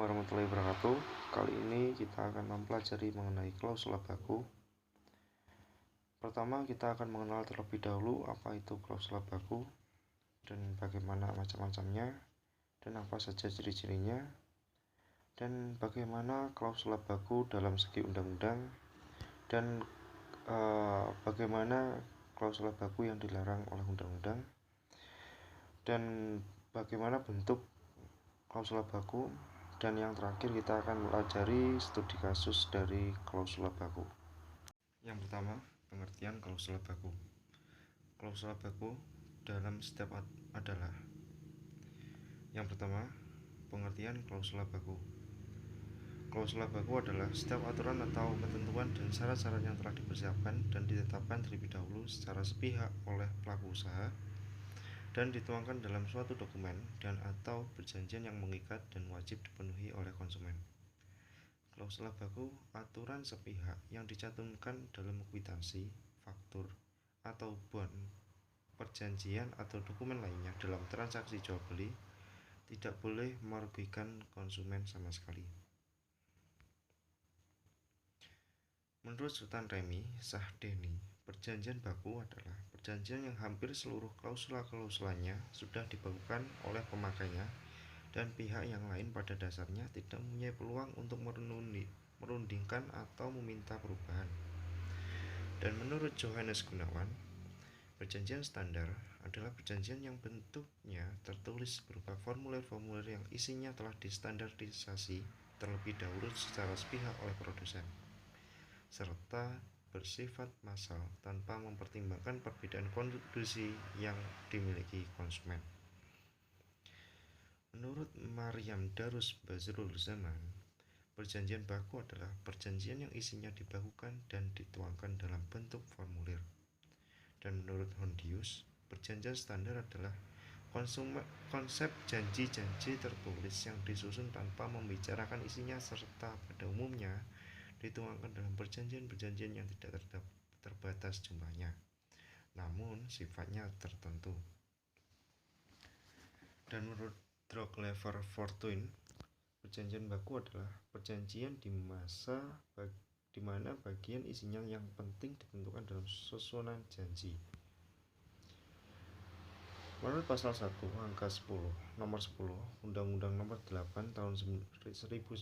warahmatullahi wabarakatuh. Kali ini kita akan mempelajari mengenai klausula baku. Pertama, kita akan mengenal terlebih dahulu apa itu klausula baku dan bagaimana macam-macamnya dan apa saja ciri-cirinya dan bagaimana klausula baku dalam segi undang-undang dan bagaimana klausula baku yang dilarang oleh undang-undang dan bagaimana bentuk klausula baku. Dan yang terakhir kita akan mempelajari studi kasus dari klausula baku. Yang pertama, pengertian klausula baku. Klausula baku dalam setiap adalah: yang pertama, pengertian klausula baku. Klausula baku adalah setiap aturan atau ketentuan dan syarat-syarat yang telah dipersiapkan dan ditetapkan terlebih dahulu secara sepihak oleh pelaku usaha dan dituangkan dalam suatu dokumen dan atau perjanjian yang mengikat dan wajib dipenuhi oleh konsumen. Klausula baku aturan sepihak yang dicantumkan dalam kwitansi, faktur, atau bond, perjanjian atau dokumen lainnya dalam transaksi jual beli tidak boleh merugikan konsumen sama sekali. Menurut Sultan Remi Sahdeni, perjanjian baku adalah perjanjian yang hampir seluruh klausula-klausulanya sudah dibakukan oleh pemakainya dan pihak yang lain pada dasarnya tidak mempunyai peluang untuk merundingkan atau meminta perubahan. Dan menurut Johannes Gunawan, perjanjian standar adalah perjanjian yang bentuknya tertulis berupa formulir-formulir yang isinya telah distandarisasi terlebih dahulu secara sepihak oleh produsen, serta bersifat massal tanpa mempertimbangkan perbedaan kondisi yang dimiliki konsumen. Menurut Maryam Darus Bazrul Zaman, perjanjian baku adalah perjanjian yang isinya dibakukan dan dituangkan dalam bentuk formulir. Dan menurut Hondius, perjanjian standar adalah konsep janji-janji tertulis yang disusun tanpa membicarakan isinya serta pada umumnya dituangkan dalam perjanjian-perjanjian yang tidak terbatas jumlahnya, namun sifatnya tertentu. Dan menurut Droglever Fortuyn, perjanjian baku adalah perjanjian di mana bagian isinya yang penting ditentukan dalam susunan janji. Menurut pasal 1 angka 10 nomor 10 Undang-Undang nomor 8 tahun 1999,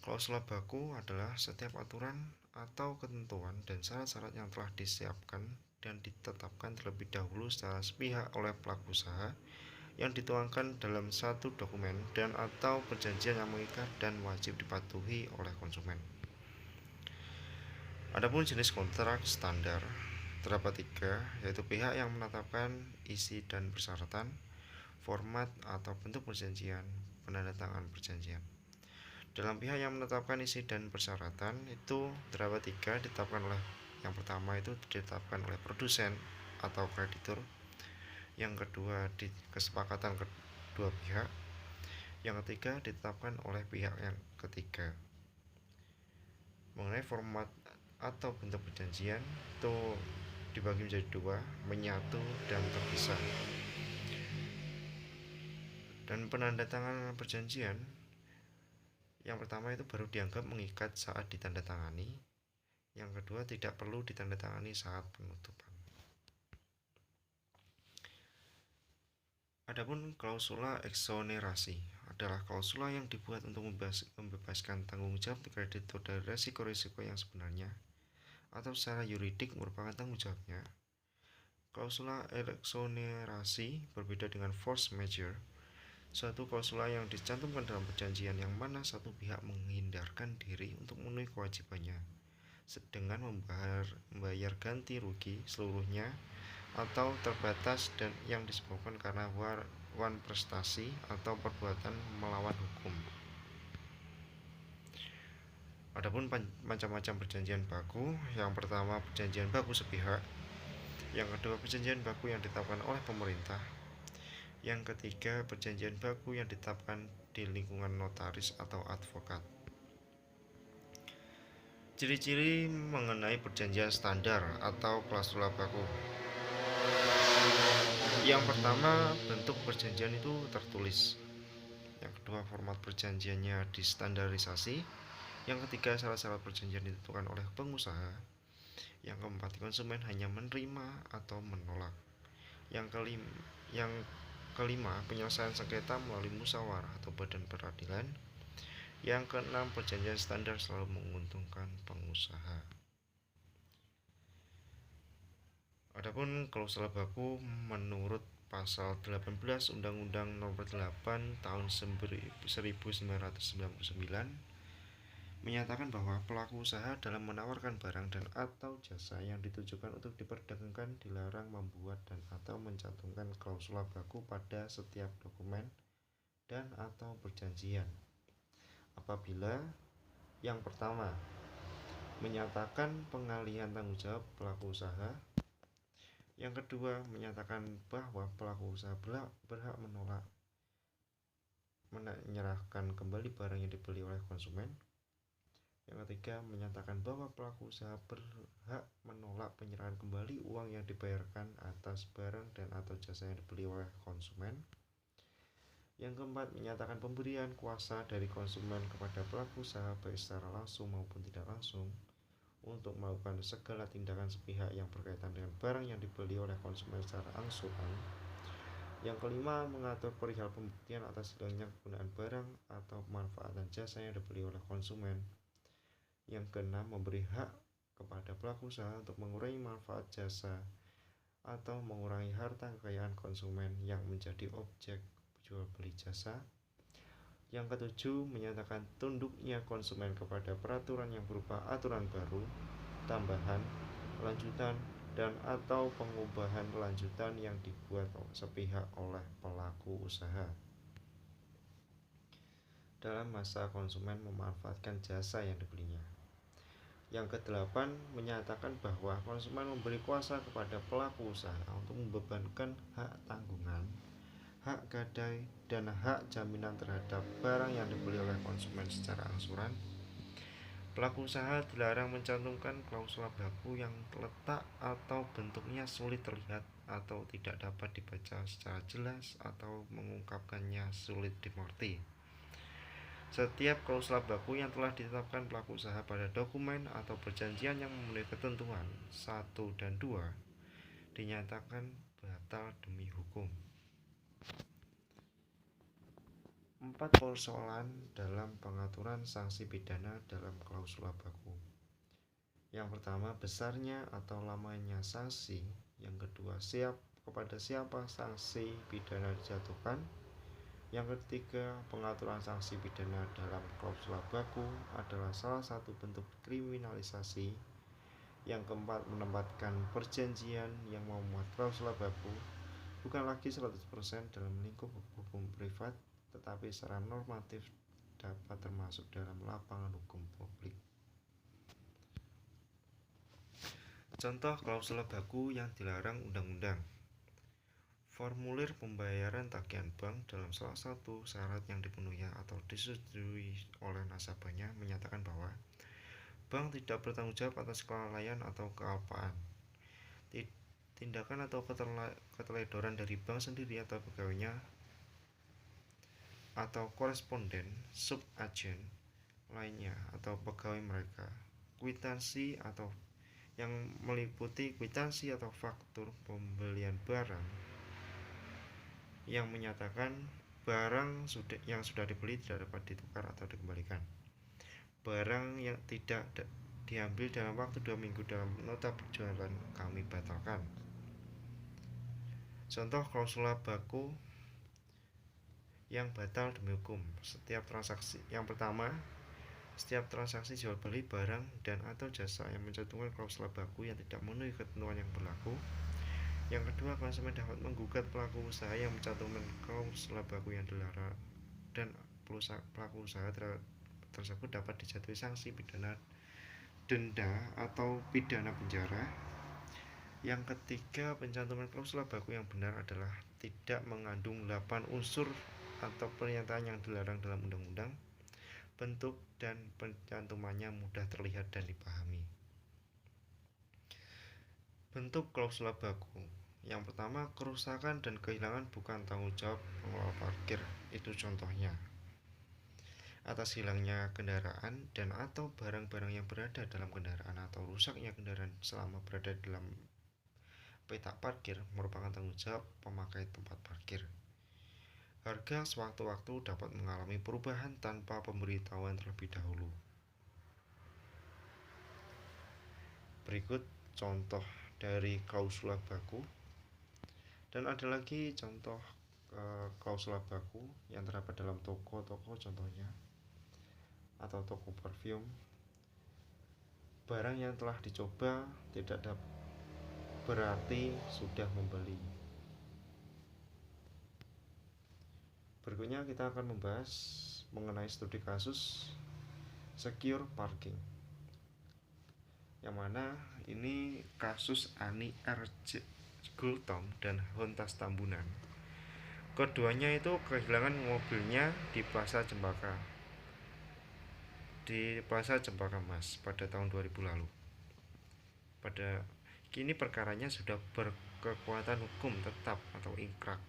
klausula baku adalah setiap aturan atau ketentuan dan syarat-syarat yang telah disiapkan dan ditetapkan terlebih dahulu secara sepihak oleh pelaku usaha yang dituangkan dalam satu dokumen dan atau perjanjian yang mengikat dan wajib dipatuhi oleh konsumen. Adapun jenis kontrak standar terdapat 3, yaitu pihak yang menetapkan isi dan persyaratan, format atau bentuk perjanjian, penandatangan perjanjian. Dalam pihak yang menetapkan isi dan persyaratan itu terdapat 3, ditetapkan oleh yang pertama itu ditetapkan oleh produsen atau kreditur, yang kedua di kesepakatan kedua pihak, yang ketiga ditetapkan oleh pihak yang ketiga. Mengenai format atau bentuk perjanjian itu dibagi menjadi 2, menyatu dan terpisah. Dan penandatangan perjanjian yang pertama itu baru dianggap mengikat saat ditandatangani, yang kedua tidak perlu ditandatangani saat penutupan. Adapun klausula eksonerasi adalah klausula yang dibuat untuk membebaskan tanggung jawab kreditur dari resiko-resiko yang sebenarnya atau secara yuridik merupakan tanggung jawabnya. Klausula eksonerasi berbeda dengan force majeure, suatu klausula yang dicantumkan dalam perjanjian yang mana satu pihak menghindarkan diri untuk memenuhi kewajibannya dengan membayar ganti rugi seluruhnya atau terbatas dan yang disebabkan karena wan prestasi atau perbuatan melawan hukum. Adapun macam-macam perjanjian baku, yang pertama perjanjian baku sepihak, yang kedua perjanjian baku yang ditetapkan oleh pemerintah, yang ketiga perjanjian baku yang ditetapkan di lingkungan notaris atau advokat. Ciri-ciri mengenai perjanjian standar atau klausula baku. Yang pertama, bentuk perjanjian itu tertulis. Yang kedua, format perjanjiannya distandarisasi. Yang ketiga, syarat-syarat perjanjian ditentukan oleh pengusaha. Yang keempat, konsumen hanya menerima atau menolak. Yang kelima, penyelesaian sengketa melalui musyawarah atau badan peradilan. Yang keenam, perjanjian standar selalu menguntungkan pengusaha. Adapun klausul baku menurut pasal 18 Undang-Undang Nomor 8 Tahun 1999 menyatakan bahwa pelaku usaha dalam menawarkan barang dan atau jasa yang ditujukan untuk diperdagangkan dilarang membuat dan atau mencantumkan klausul baku pada setiap dokumen dan atau perjanjian. Apabila yang pertama, menyatakan pengalihan tanggung jawab pelaku usaha. Yang kedua, menyatakan bahwa pelaku usaha berhak menolak menyerahkan kembali barang yang dibeli oleh konsumen. Yang ketiga, menyatakan bahwa pelaku usaha berhak menolak penyerahan kembali uang yang dibayarkan atas barang dan atau jasa yang dibeli oleh konsumen. Yang keempat, menyatakan pemberian kuasa dari konsumen kepada pelaku usaha baik secara langsung maupun tidak langsung untuk melakukan segala tindakan sepihak yang berkaitan dengan barang yang dibeli oleh konsumen secara angsuran. Yang kelima, mengatur perihal pembuktian atas hilangnya kegunaan barang atau pemanfaatan jasa yang dibeli oleh konsumen. Yang keenam, memberi hak kepada pelaku usaha untuk mengurangi manfaat jasa atau mengurangi harta kekayaan konsumen yang menjadi objek jual beli jasa. Yang ketujuh, menyatakan tunduknya konsumen kepada peraturan yang berupa aturan baru, tambahan, lanjutan, dan atau pengubahan lanjutan yang dibuat sepihak oleh pelaku usaha dalam masa konsumen memanfaatkan jasa yang dibelinya. Yang kedelapan, menyatakan bahwa konsumen memberi kuasa kepada pelaku usaha untuk membebankan hak tanggungan, hak gadai, dan hak jaminan terhadap barang yang dibeli oleh konsumen secara angsuran. Pelaku usaha dilarang mencantumkan klausul baku yang letak atau bentuknya sulit terlihat atau tidak dapat dibaca secara jelas atau mengungkapkannya sulit dimengerti. Setiap klausul baku yang telah ditetapkan pelaku usaha pada dokumen atau perjanjian yang memenuhi ketentuan 1 dan 2 dinyatakan batal demi hukum. 4 persoalan dalam pengaturan sanksi pidana dalam klausul baku. Yang pertama, besarnya atau lamanya sanksi. Yang kedua, kepada siapa sanksi pidana dijatuhkan. Yang ketiga, pengaturan sanksi pidana dalam klausul baku adalah salah satu bentuk kriminalisasi. Yang keempat, menempatkan perjanjian yang memuat klausul baku bukan lagi 100% dalam lingkup hukum privat, tetapi secara normatif dapat termasuk dalam lapangan hukum publik. Contoh klausul baku yang dilarang undang-undang. Formulir pembayaran tagihan bank dalam salah satu syarat yang dipenuhi atau disetujui oleh nasabahnya menyatakan bahwa bank tidak bertanggung jawab atas kelalaian atau kealpaan, tindakan atau keteledoran dari bank sendiri atau pegawainya atau koresponden, subagen lainnya atau pegawai mereka, kwitansi atau yang meliputi kwitansi atau faktur pembelian barang yang menyatakan barang yang sudah dibeli tidak dapat ditukar atau dikembalikan. Barang yang tidak diambil dalam waktu 2 minggu dalam nota penjualan kami batalkan. Contoh klausul baku yang batal demi hukum. Yang pertama, setiap transaksi jual beli barang dan atau jasa yang mencantumkan klausul baku yang tidak memenuhi ketentuan yang berlaku. Yang kedua, konsumen dapat menggugat pelaku usaha yang mencantumkan klausul baku yang dilarang dan pelaku usaha tersebut dapat dijatuhi sanksi pidana denda atau pidana penjara. Yang ketiga, pencantuman klausul baku yang benar adalah tidak mengandung 8 unsur atau pernyataan yang dilarang dalam undang-undang. Bentuk dan pencantumannya mudah terlihat dan dipahami. Bentuk klausul baku. Yang pertama, kerusakan dan kehilangan bukan tanggung jawab pengelola parkir. Itu contohnya. atas hilangnya kendaraan dan atau barang-barang yang berada dalam kendaraan atau rusaknya kendaraan selama berada dalam petak parkir merupakan tanggung jawab pemakai tempat parkir. Harga sewaktu-waktu dapat mengalami perubahan tanpa pemberitahuan terlebih dahulu. Berikut contoh dari klausula baku. Dan ada lagi contoh klausula baku yang terdapat dalam toko-toko contohnya, atau toko parfum. Barang yang telah dicoba tidak berarti sudah membeli. Berikutnya kita akan membahas mengenai studi kasus secure parking, yang mana ini kasus Ani R. Gultom dan Hontas Tambunan. Keduanya itu kehilangan mobilnya di Plaza Cempaka Mas pada tahun 2000 lalu. Pada kini perkaranya sudah berkekuatan hukum tetap atau ingkrah.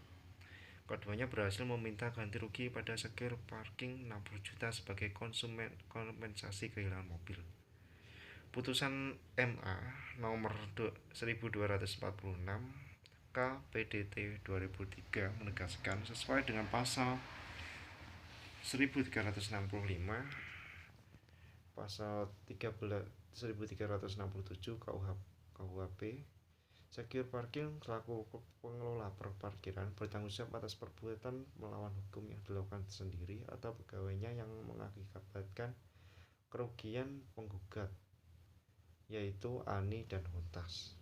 Keduanya berhasil meminta ganti rugi pada Secure Parking 60 juta sebagai kompensasi kehilangan mobil. Putusan MA nomor 1246 KPDT 2003 menegaskan sesuai dengan pasal 1365, pasal 1367 KUHP, secure parking selaku pengelola parkiran bertanggung jawab atas perbuatan melawan hukum yang dilakukan sendiri atau pegawainya yang mengakibatkan kerugian penggugat, yaitu Ani dan Hontas.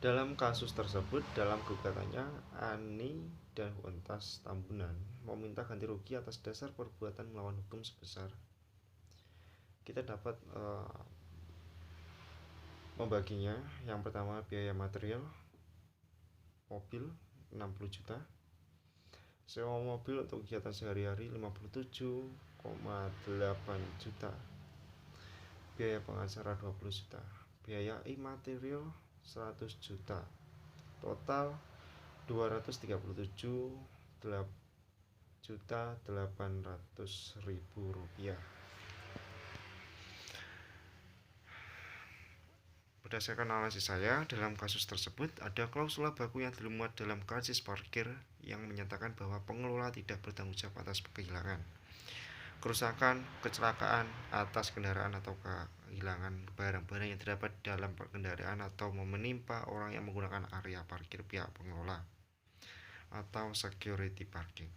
Dalam kasus tersebut, dalam gugatannya, Ani dan Hontas Tambunan meminta ganti rugi atas dasar perbuatan melawan hukum sebesar, kita dapat membaginya. Yang pertama, biaya material mobil 60 juta, sewa mobil untuk kegiatan sehari-hari 57,8 juta, biaya pengacara 20 juta, biaya imaterial 100 juta, total 237,800.000 rupiah. Berdasarkan analisis saya, dalam kasus tersebut ada klausula baku yang dimuat dalam karcis parkir yang menyatakan bahwa pengelola tidak bertanggung jawab atas kehilangan, kerusakan, kecelakaan atas kendaraan atau kehilangan barang-barang yang terdapat dalam kendaraan atau menimpa orang yang menggunakan area parkir pihak pengelola atau security parking.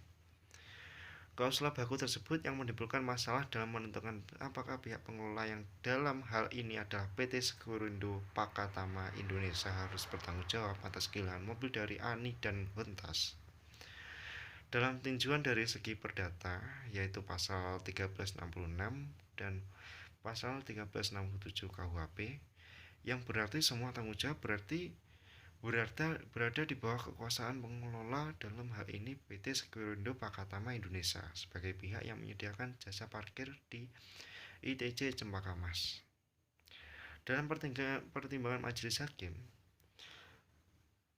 Klausula baku tersebut yang menimbulkan masalah dalam menentukan apakah pihak pengelola yang dalam hal ini adalah PT Sekurindo Pakatama Indonesia harus bertanggung jawab atas kehilangan mobil dari Ani dan Hontas. Dalam tinjauan dari segi perdata, yaitu pasal 1366 dan pasal 1367 KUHP, yang berarti semua tanggung jawab berada di bawah kekuasaan pengelola, dalam hal ini PT Sekurindo Pakatama Indonesia sebagai pihak yang menyediakan jasa parkir di ITC Cempaka Mas. Dalam pertimbangan Majelis Hakim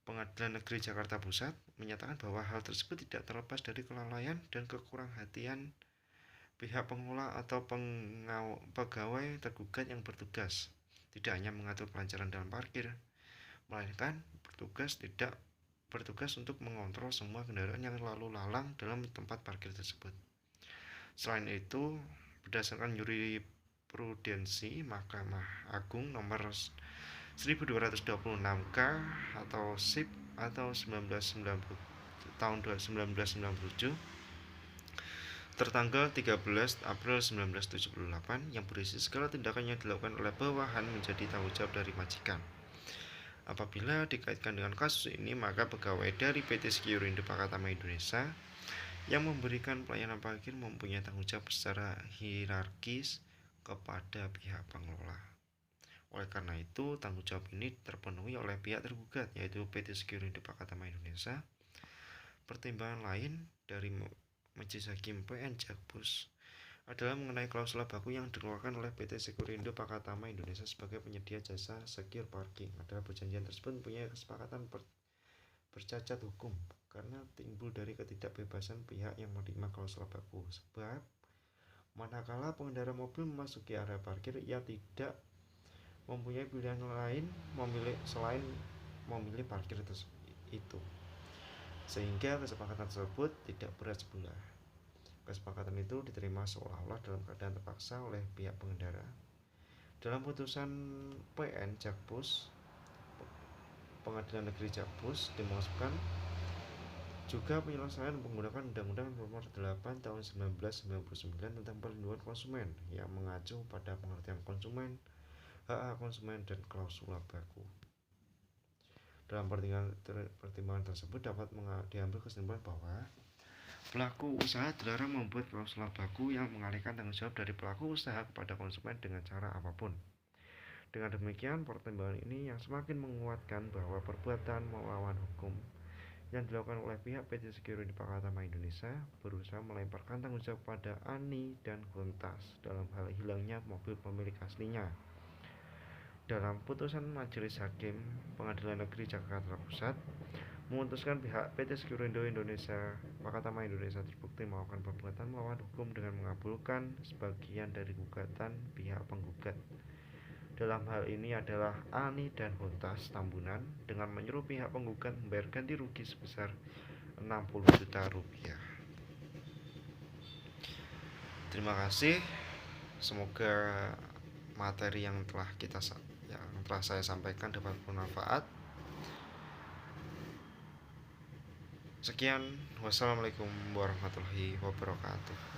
Pengadilan Negeri Jakarta Pusat menyatakan bahwa hal tersebut tidak terlepas dari kelalaian dan kekurang-hatian pihak pengelola atau pegawai tergugat yang bertugas tidak hanya mengatur pelancaran dalam parkir, melainkan bertugas untuk mengontrol semua kendaraan yang lalu lalang dalam tempat parkir tersebut. Selain itu, berdasarkan jurisprudensi Mahkamah Agung nomor 1226K atau SIP atau 1997 tertanggal 13 April 1978 yang berisi segala tindakan yang dilakukan oleh bawahan menjadi tanggung jawab dari majikan. Apabila dikaitkan dengan kasus ini, maka pegawai dari PT Sekurindo Pakatama Indonesia yang memberikan pelayanan parkir mempunyai tanggung jawab secara hierarkis kepada pihak pengelola. Oleh karena itu, tanggung jawab ini terpenuhi oleh pihak tergugat, yaitu PT Sekurindo Pakatama Indonesia. Pertimbangan lain dari Majelis Hakim PN Jakpus adalah mengenai klausula baku yang dikeluarkan oleh PT Sekurindo Pakatama Indonesia sebagai penyedia jasa secure parking. Adalah perjanjian tersebut mempunyai kesepakatan bercacat hukum karena timbul dari ketidakbebasan pihak yang menerima klausul baku. Sebab manakala pengendara mobil memasuki area parkir, ia tidak mempunyai pilihan lain selain memilih parkir itu, sehingga kesepakatan tersebut tidak berat sebelah. Kesepakatan itu diterima seolah-olah dalam keadaan terpaksa oleh pihak pengendara. Dalam putusan PN Jakpus, Pengadilan Negeri Jakpus, dimaksudkan juga penyelesaian menggunakan Undang-Undang Nomor 8 Tahun 1999 tentang Perlindungan Konsumen yang mengacu pada pengertian konsumen, hak konsumen, dan klausula baku. Dalam pertimbangan tersebut dapat diambil kesimpulan bahwa pelaku usaha dilarang membuat klausula baku yang mengalihkan tanggung jawab dari pelaku usaha kepada konsumen dengan cara apapun. Dengan demikian, pertimbangan ini yang semakin menguatkan bahwa perbuatan melawan hukum yang dilakukan oleh pihak PT Security Pratama Indonesia berusaha melemparkan tanggung jawab pada Ani dan Hontas dalam hal hilangnya mobil pemilik aslinya. Dalam putusan Majelis Hakim Pengadilan Negeri Jakarta Pusat memutuskan pihak PT Sekurindo Indonesia Pratama Indonesia terbukti melakukan perbuatan melawan hukum dengan mengabulkan sebagian dari gugatan pihak penggugat. Dalam hal ini adalah Ani dan Hontas Tambunan dengan menyuruh pihak penggugat membayar ganti rugi sebesar 60 juta rupiah. Terima kasih. Semoga materi yang telah saya sampaikan dapat bermanfaat. Sekian, wassalamualaikum warahmatullahi wabarakatuh.